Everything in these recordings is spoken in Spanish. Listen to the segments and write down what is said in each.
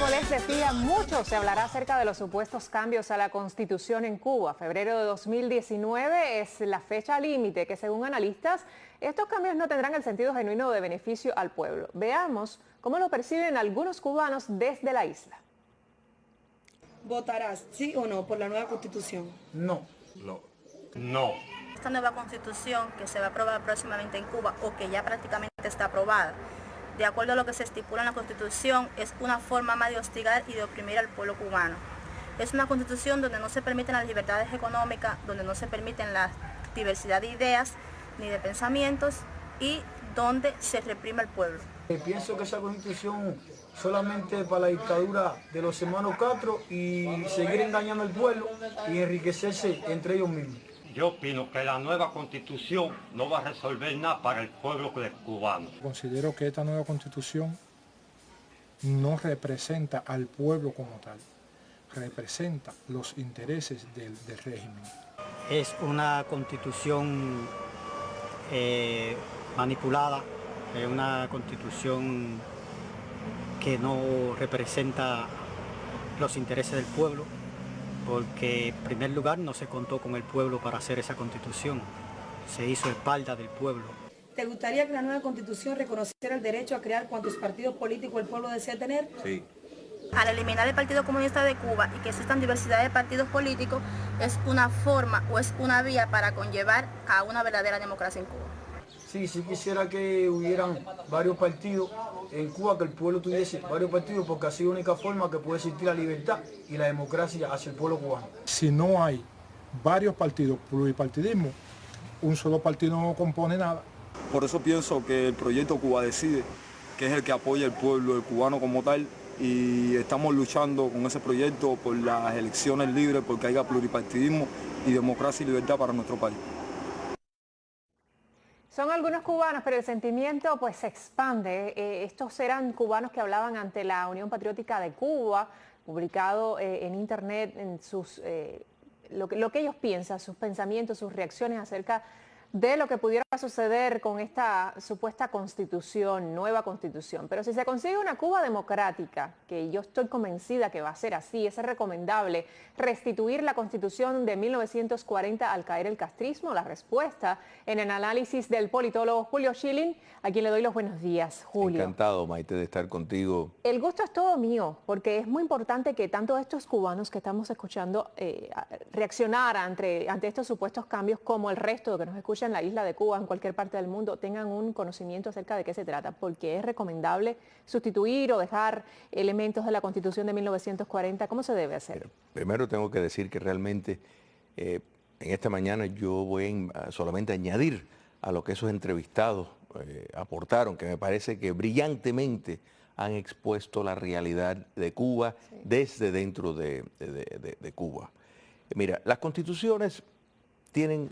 como les decía, mucho se hablará acerca de los supuestos cambios a la Constitución en Cuba. Febrero de 2019 es la fecha límite que, según analistas, estos cambios no tendrán el sentido genuino de beneficio al pueblo. Veamos cómo lo perciben algunos cubanos desde la isla. ¿Votarás sí o no por la nueva Constitución? No. No. Esta nueva Constitución que se va a aprobar próximamente en Cuba, o que ya prácticamente está aprobada, de acuerdo a lo que se estipula en la Constitución, es una forma más de hostigar y de oprimir al pueblo cubano. Es una Constitución donde no se permiten las libertades económicas, donde no se permiten la diversidad de ideas ni de pensamientos y donde se reprime al pueblo. Pienso que esa Constitución solamente para la dictadura de los hermanos Castro y seguir engañando al pueblo y enriquecerse entre ellos mismos. Yo opino que la nueva Constitución no va a resolver nada para el pueblo cubano. Considero que esta nueva Constitución no representa al pueblo como tal, representa los intereses del régimen. Es una Constitución manipulada, es una Constitución que no representa los intereses del pueblo, porque en primer lugar no se contó con el pueblo para hacer esa Constitución, se hizo espalda del pueblo. ¿Te gustaría que la nueva Constitución reconociera el derecho a crear cuantos partidos políticos el pueblo desea tener? Sí. Al eliminar el Partido Comunista de Cuba y que existan diversidad de partidos políticos, es una forma o es una vía para conllevar a una verdadera democracia en Cuba. Sí quisiera que hubieran varios partidos en Cuba, que el pueblo tuviese varios partidos, porque así es la única forma que puede existir la libertad y la democracia hacia el pueblo cubano. Si no hay varios partidos, pluripartidismo, un solo partido no compone nada. Por eso pienso que el proyecto Cuba Decide, que es el que apoya al pueblo cubano como tal, y estamos luchando con ese proyecto por las elecciones libres, porque haya pluripartidismo y democracia y libertad para nuestro país. Son algunos cubanos, pero el sentimiento pues se expande. Estos eran cubanos que hablaban ante la Unión Patriótica de Cuba, publicado en internet en sus, lo que ellos piensan, sus pensamientos, sus reacciones acerca de lo que pudiera suceder con esta supuesta constitución, nueva constitución. Pero si se consigue una Cuba democrática, que yo estoy convencida que va a ser así, es recomendable restituir la constitución de 1940 al caer el castrismo. La respuesta en el análisis del politólogo Julio Schilling, a quien le doy los buenos días. Julio. Encantado, Maite, de estar contigo. El gusto es todo mío, porque es muy importante que tanto estos cubanos que estamos escuchando reaccionaran ante estos supuestos cambios, como el resto de que nos escuchan en la isla de Cuba, en cualquier parte del mundo, tengan un conocimiento acerca de qué se trata, porque es recomendable sustituir o dejar elementos de la Constitución de 1940. ¿Cómo se debe hacer? Primero tengo que decir que realmente en esta mañana yo voy solamente a añadir a lo que esos entrevistados aportaron, que me parece que brillantemente han expuesto la realidad de Cuba, sí, desde dentro de Cuba. Mira, las constituciones tienen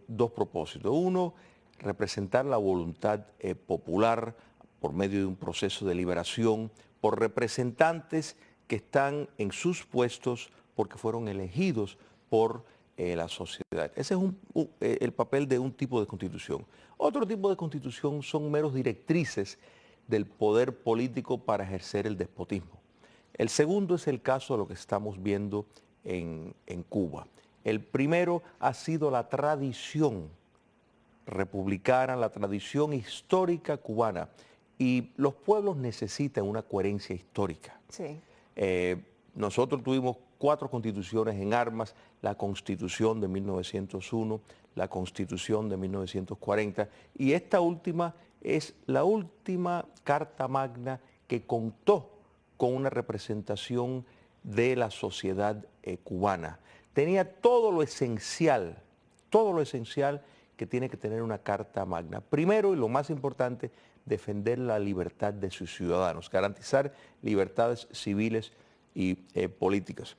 dos propósitos. Uno, representar la voluntad popular por medio de un proceso de liberación, por representantes que están en sus puestos porque fueron elegidos por la sociedad. Ese es el papel de un tipo de constitución. Otro tipo de constitución son meros directrices del poder político para ejercer el despotismo. El segundo es el caso de lo que estamos viendo en Cuba. El primero ha sido la tradición republicana, la tradición histórica cubana, y los pueblos necesitan una coherencia histórica. Sí. Nosotros tuvimos 4 constituciones en armas: la Constitución de 1901, la Constitución de 1940, y esta última es la última Carta Magna que contó con una representación de la sociedad cubana. Tenía todo lo esencial que tiene que tener una Carta Magna. Primero, y lo más importante, defender la libertad de sus ciudadanos, garantizar libertades civiles y políticas.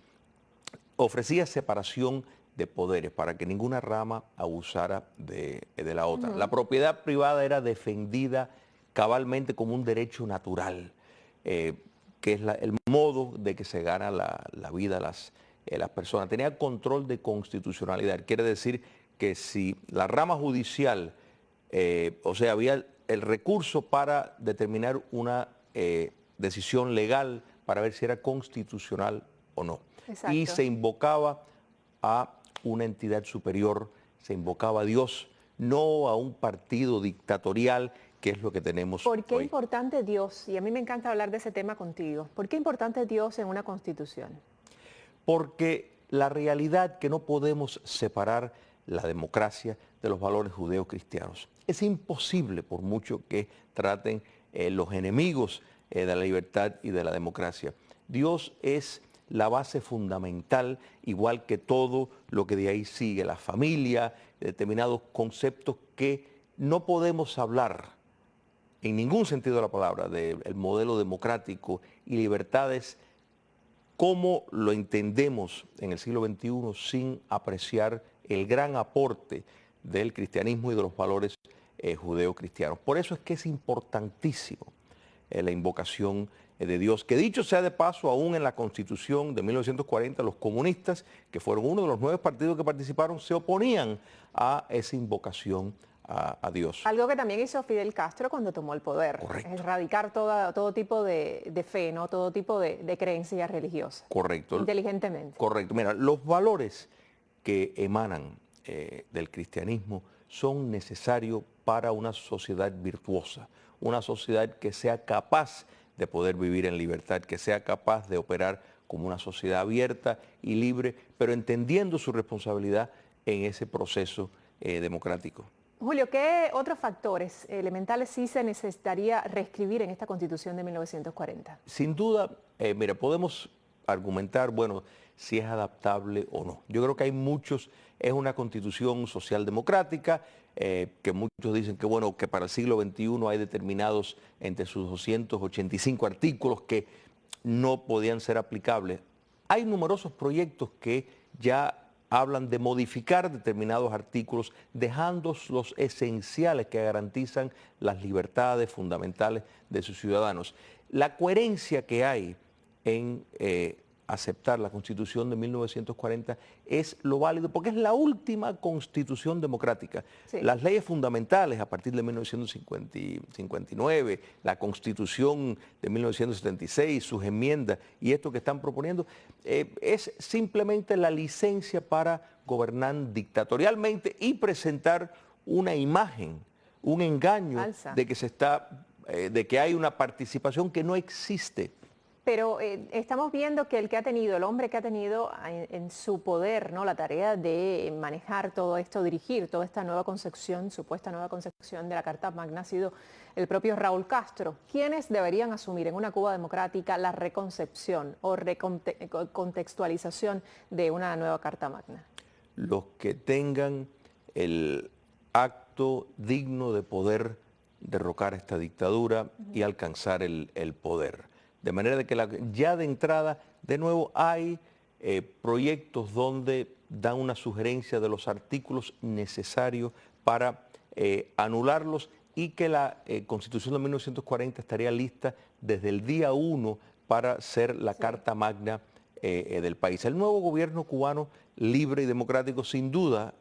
Ofrecía separación de poderes para que ninguna rama abusara de la otra. La propiedad privada era defendida cabalmente como un derecho natural, que es el modo de que se gana la vida las personas. Tenía control de constitucionalidad, quiere decir que si la rama judicial, había el recurso para determinar una decisión legal para ver si era constitucional o no. Exacto. Y se invocaba a una entidad superior, se invocaba a Dios, no a un partido dictatorial, que es lo que tenemos ¿Por qué hoy. es importante Dios? Y a mí me encanta hablar de ese tema contigo. ¿Por qué es importante Dios en una constitución? Porque la realidad que no podemos separar la democracia de los valores judeocristianos. Es imposible, por mucho que traten los enemigos de la libertad y de la democracia. Dios es la base fundamental, igual que todo lo que de ahí sigue, la familia, determinados conceptos que no podemos hablar en ningún sentido de la palabra del modelo democrático y libertades como lo entendemos en el siglo XXI sin apreciar el gran aporte del cristianismo y de los valores judeocristianos. Por eso es que es importantísimo la invocación de Dios, que dicho sea de paso, aún en la Constitución de 1940, los comunistas, que fueron uno de los 9 partidos que participaron, se oponían a esa invocación a Dios. Algo que también hizo Fidel Castro cuando tomó el poder. Correcto. Erradicar todo tipo de fe, ¿no? Todo tipo de creencias religiosas. Correcto. Inteligentemente. Correcto. Mira, los valores que emanan del cristianismo son necesarios para una sociedad virtuosa, una sociedad que sea capaz de poder vivir en libertad, que sea capaz de operar como una sociedad abierta y libre, pero entendiendo su responsabilidad en ese proceso democrático. Julio, ¿qué otros factores elementales sí se necesitaría reescribir en esta Constitución de 1940? Sin duda, mira, podemos argumentar, bueno, si es adaptable o no. Yo creo que hay muchos, es una constitución socialdemocrática, que muchos dicen que, bueno, que para el siglo XXI hay determinados entre sus 285 artículos que no podían ser aplicables. Hay numerosos proyectos que ya hablan de modificar determinados artículos, dejando los esenciales que garantizan las libertades fundamentales de sus ciudadanos. La coherencia que hay en aceptar la Constitución de 1940 es lo válido, porque es la última constitución democrática. Sí. Las leyes fundamentales a partir de 1959, la Constitución de 1976, sus enmiendas y esto que están proponiendo, es simplemente la licencia para gobernar dictatorialmente y presentar una imagen, un engaño falsa, de que de que hay una participación que no existe. Pero estamos viendo que el hombre que ha tenido en su poder, ¿no?, la tarea de manejar todo esto, dirigir toda esta nueva concepción, supuesta nueva concepción de la Carta Magna, ha sido el propio Raúl Castro. ¿Quiénes deberían asumir en una Cuba democrática la reconcepción o recontextualización de una nueva Carta Magna? Los que tengan el acto digno de poder derrocar esta dictadura y alcanzar el poder. De manera de que ya de entrada, de nuevo, hay proyectos donde dan una sugerencia de los artículos necesarios para anularlos y que la Constitución de 1940 estaría lista desde el día 1 para ser la Carta Magna del país. El nuevo gobierno cubano, libre y democrático, sin duda,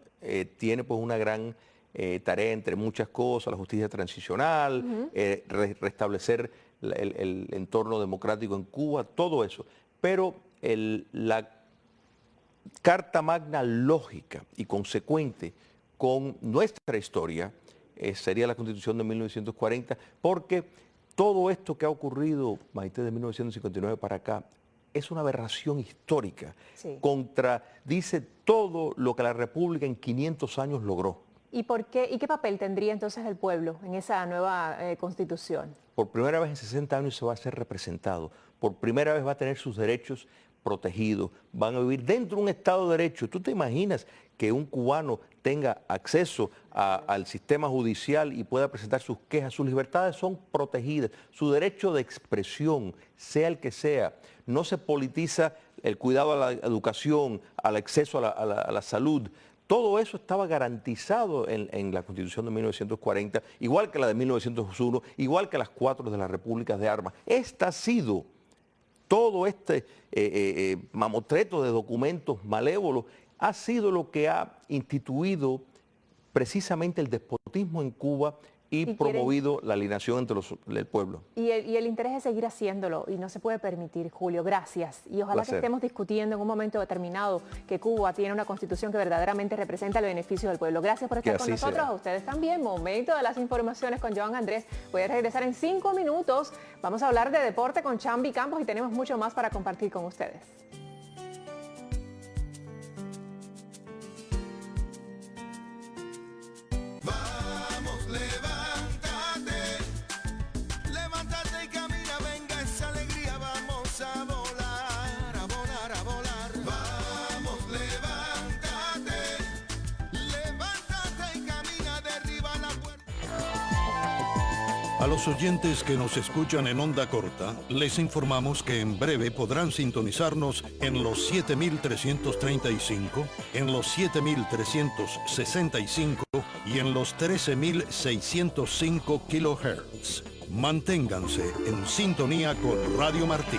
tiene pues una gran tarea entre muchas cosas, la justicia transicional, restablecer el entorno democrático en Cuba, todo eso. Pero la Carta Magna lógica y consecuente con nuestra historia sería la Constitución de 1940, porque todo esto que ha ocurrido, Maite, de 1959 para acá, es una aberración histórica. Sí. Contradice todo lo que la República en 500 años logró. ¿Y qué papel tendría entonces el pueblo en esa nueva Constitución? Por primera vez en 60 años se va a ser representado. Por primera vez va a tener sus derechos protegidos. Van a vivir dentro de un Estado de Derecho. ¿Tú te imaginas que un cubano tenga acceso al sistema judicial y pueda presentar sus quejas? Sus libertades son protegidas. Su derecho de expresión, sea el que sea. No se politiza el cuidado a la educación, al acceso a la salud. Todo eso estaba garantizado en la Constitución de 1940, igual que la de 1901, igual que las 4 de las repúblicas de armas. Esta ha sido todo este mamotreto de documentos malévolos, ha sido lo que ha instituido precisamente el despotismo en Cuba y promovido la alineación entre el pueblo. Y el interés es seguir haciéndolo y no se puede permitir, Julio. Gracias. Y ojalá que estemos discutiendo en un momento determinado que Cuba tiene una constitución que verdaderamente representa el beneficio del pueblo. Gracias por estar con nosotros. A ustedes también. Momento de las informaciones con Joan Andrés. Voy a regresar en 5 minutos. Vamos a hablar de deporte con Chambi Campos y tenemos mucho más para compartir con ustedes. A los oyentes que nos escuchan en onda corta, les informamos que en breve podrán sintonizarnos en los 7335, en los 7365 y en los 13605 kHz. Manténganse en sintonía con Radio Martí.